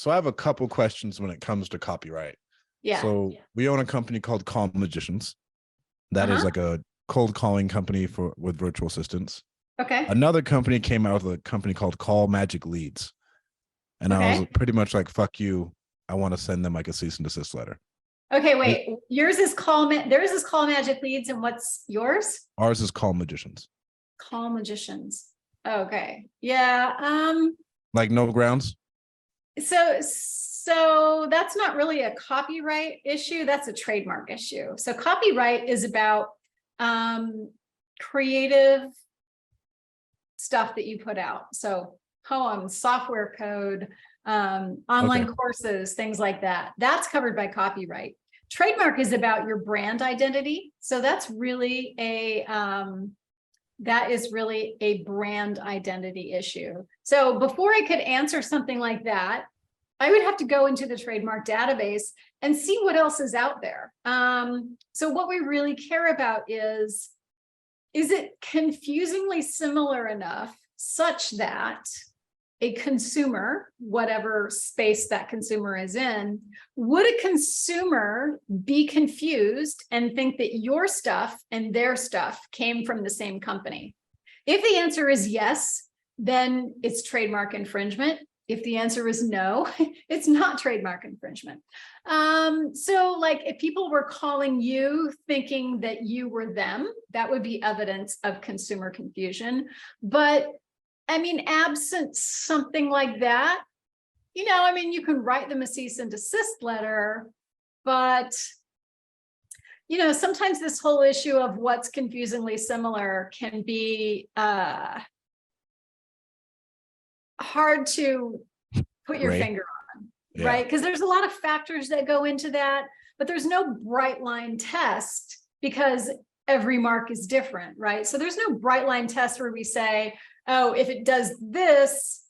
So I have a couple questions when it comes to copyright. Yeah. So we own a company called Call Magicians. That is like a cold calling company with virtual assistants. Okay. Another company came out with a company called Call Magic Leads. And I was pretty much like, fuck you. I want to send them like a cease and desist letter. Okay, wait. Yours is theirs is Call Magic Leads, and what's yours? Ours is Call Magicians. Call Magicians. Okay. Yeah. Like no grounds? So that's not really a copyright issue. That's a trademark issue. So copyright is about creative stuff that you put out. So poems, software code, online courses, things like that. That's covered by copyright. Trademark is about your brand identity. So that's really that is really a brand identity issue. So before I could answer something like that, I would have to go into the trademark database and see what else is out there. So what we really care about is it confusingly similar enough such that a consumer, whatever space that consumer is in, would a consumer be confused and think that your stuff and their stuff came from the same company? If the answer is yes, then it's trademark infringement. If the answer is no, it's not trademark infringement. So like if people were calling you thinking that you were them, that would be evidence of consumer confusion. But I mean, absent something like that, I mean, you can write them a cease and desist letter, but, sometimes this whole issue of what's confusingly similar can be hard to put your finger on, right? Because there's a lot of factors that go into that, but there's no bright line test because every mark is different, right? So there's no bright line test where we say, oh, if it does this,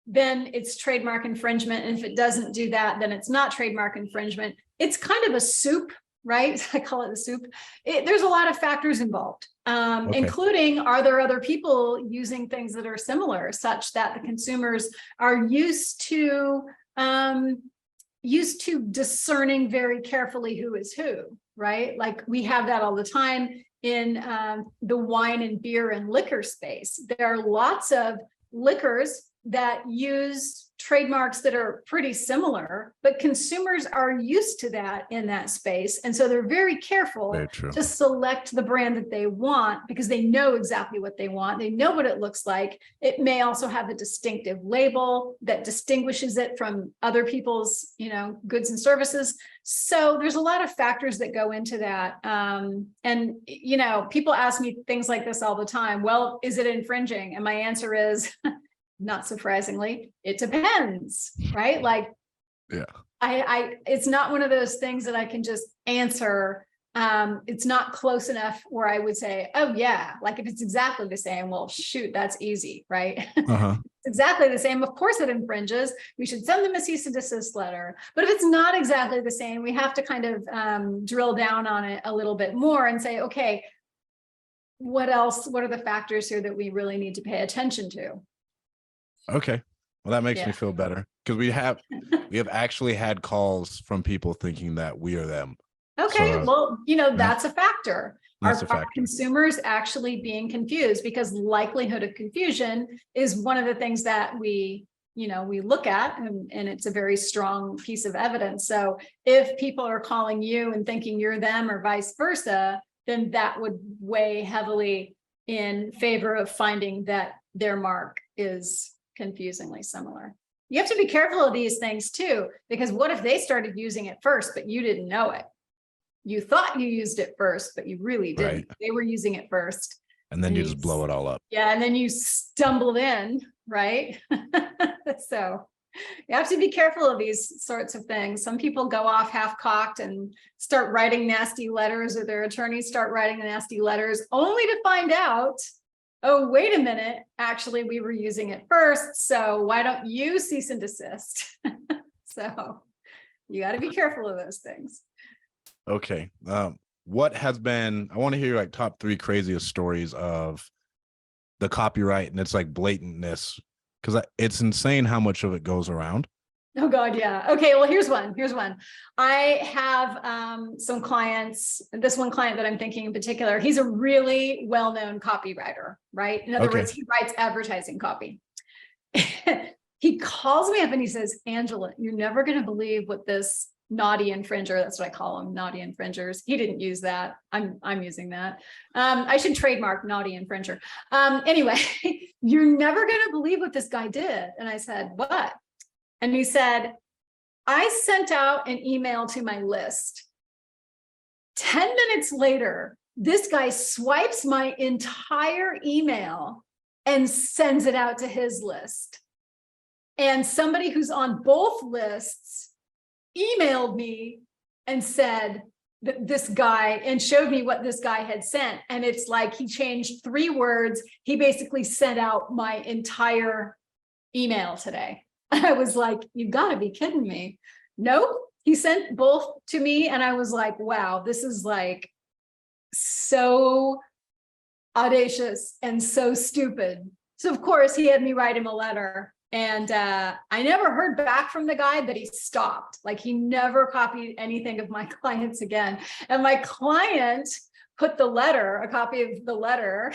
then it's trademark infringement. And if it doesn't do that, then it's not trademark infringement. It's kind of a soup, right? I call it the soup. There's a lot of factors involved, including, are there other people using things that are similar such that the consumers are used to discerning very carefully who is who, right? Like we have that all the time in the wine and beer and liquor space. There are lots of liquors that use trademarks that are pretty similar, but consumers are used to that in that space. And so they're very careful to select the brand that they want because they know exactly what they want. They know what it looks like. It may also have a distinctive label that distinguishes it from other people's, goods and services. So there's a lot of factors that go into that. And people ask me things like this all the time. Well, is it infringing? And my answer is, not surprisingly, it depends, right? Like, it's not one of those things that I can just answer. It's not close enough where I would say, oh yeah, like if it's exactly the same, well, shoot, that's easy, right? It's exactly the same. Of course it infringes. We should send them a cease and desist letter. But if it's not exactly the same, we have to kind of drill down on it a little bit more and say, okay, what else? What are the factors here that we really need to pay attention to? Okay. Well, that makes me feel better because we have actually had calls from people thinking that we are them. Okay. So, well, that's a factor. Are consumers actually being confused? Because likelihood of confusion is one of the things that we look at, and it's a very strong piece of evidence. So if people are calling you and thinking you're them or vice versa, then that would weigh heavily in favor of finding that their mark is confusingly similar. You have to be careful of these things too, because what if they started using it first, but you didn't know it? You thought you used it first, but you really didn't. Right. They were using it first. And then you just blow it all up. Yeah. And then you stumbled in, right? So you have to be careful of these sorts of things. Some people go off half-cocked and start writing nasty letters, or their attorneys start writing nasty letters only to find out, oh, wait a minute, actually, we were using it first, so why don't you cease and desist? So you got to be careful of those things. Okay. What has been, I want to hear like top 3 craziest stories of the copyright and it's like blatantness, because it's insane how much of it goes around. Oh God, yeah. Okay, well, here's one. I have some clients, this one client that I'm thinking in particular, he's a really well-known copywriter, right? In other Okay. words, he writes advertising copy. He calls me up and he says, Angela, you're never going to believe what this naughty infringer, that's what I call them, naughty infringers. He didn't use that. I'm using that. I should trademark naughty infringer. Anyway, you're never going to believe what this guy did. And I said, what? And he said, I sent out an email to my list. 10 minutes later, this guy swipes my entire email and sends it out to his list. And somebody who's on both lists emailed me and said that this guy, and showed me what this guy had sent. And it's like he changed 3 words. He basically sent out my entire email today. I was like, you gotta be kidding me. Nope, he sent both to me. And I was like, wow, this is like so audacious and so stupid. So of course he had me write him a letter. And I never heard back from the guy, but he stopped. Like he never copied anything of my clients again. And my client put the letter, a copy of the letter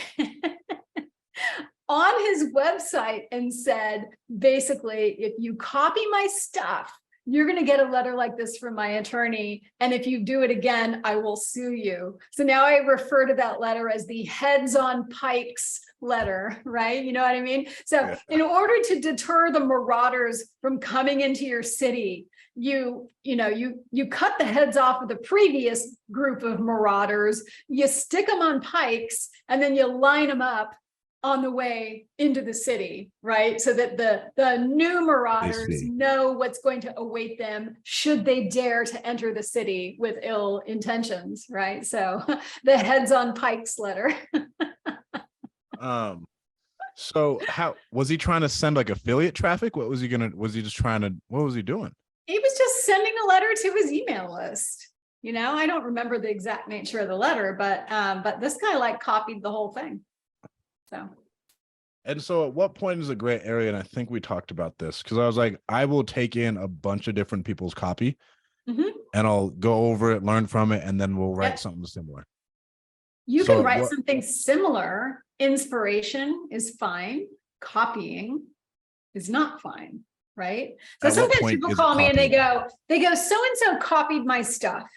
on his website and said, basically, if you copy my stuff, you're going to get a letter like this from my attorney. And if you do it again, I will sue you. So now I refer to that letter as the heads on pikes letter, right? You know what I mean? So yeah. In order to deter the marauders from coming into your city, you cut the heads off of the previous group of marauders, you stick them on pikes, and then you line them up on the way into the city, right? So that the new marauders know what's going to await them should they dare to enter the city with ill intentions, right? So the heads on pikes letter. So how was he trying to send like affiliate traffic? What was he just trying to, what was he doing? He was just sending a letter to his email list. You know, I don't remember the exact nature of the letter, but this guy like copied the whole thing. And so at what point is a gray area? And I think we talked about this because I was like, I will take in a bunch of different people's copy and I'll go over it, learn from it, and then we'll write something similar. You can write something similar. Inspiration is fine. Copying is not fine, right? So sometimes people call me and they go, so-and-so copied my stuff.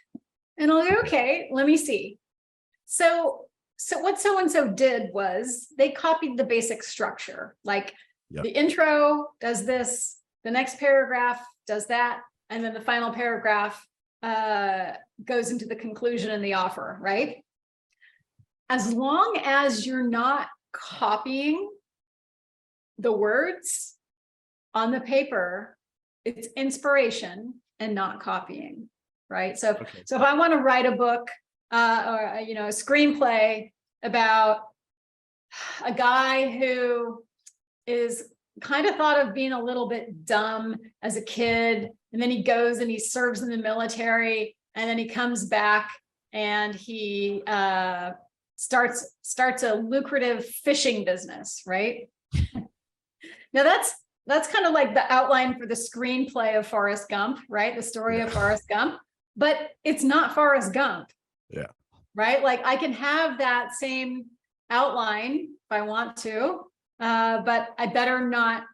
And I'll go, okay, let me see. So what so-and-so did was they copied the basic structure, like the intro does this, the next paragraph does that, and then the final paragraph goes into the conclusion and the offer, right? As long as you're not copying the words on the paper, it's inspiration and not copying, right? So if I want to write a book, or a screenplay about a guy who is kind of thought of being a little bit dumb as a kid, and then he goes and he serves in the military, and then he comes back and he starts a lucrative fishing business, right? Now that's kind of like the outline for the screenplay of Forrest Gump, right? The story of Forrest Gump, but it's not Forrest Gump. Yeah. Right. Like I can have that same outline if I want to, but I better not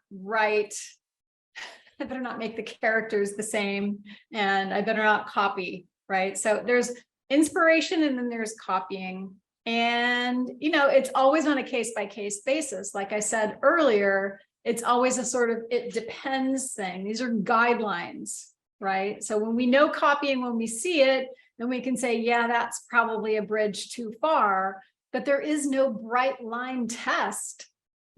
make the characters the same, and I better not copy. Right. So there's inspiration and then there's copying. And, it's always on a case by case basis. Like I said earlier, it's always a sort of, it depends thing. These are guidelines. Right. So when we know copying, when we see it, then we can say, yeah, that's probably a bridge too far, but there is no bright line test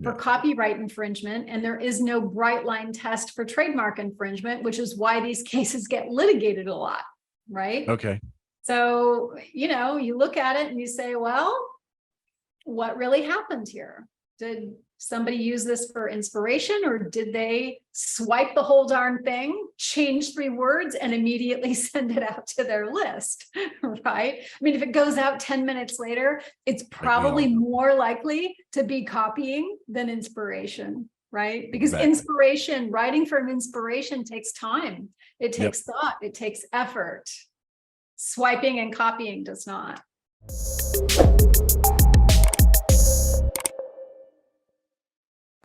for copyright infringement. And there is no bright line test for trademark infringement, which is why these cases get litigated a lot, right? Okay. So, you look at it and you say, well, what really happened here? Did somebody use this for inspiration, or did they swipe the whole darn thing, change 3 words, and immediately send it out to their list, right? I mean, if it goes out 10 minutes later, it's probably more likely to be copying than inspiration. right? Because inspiration, writing from inspiration takes time. It takes thought, it takes effort. Swiping and copying does not.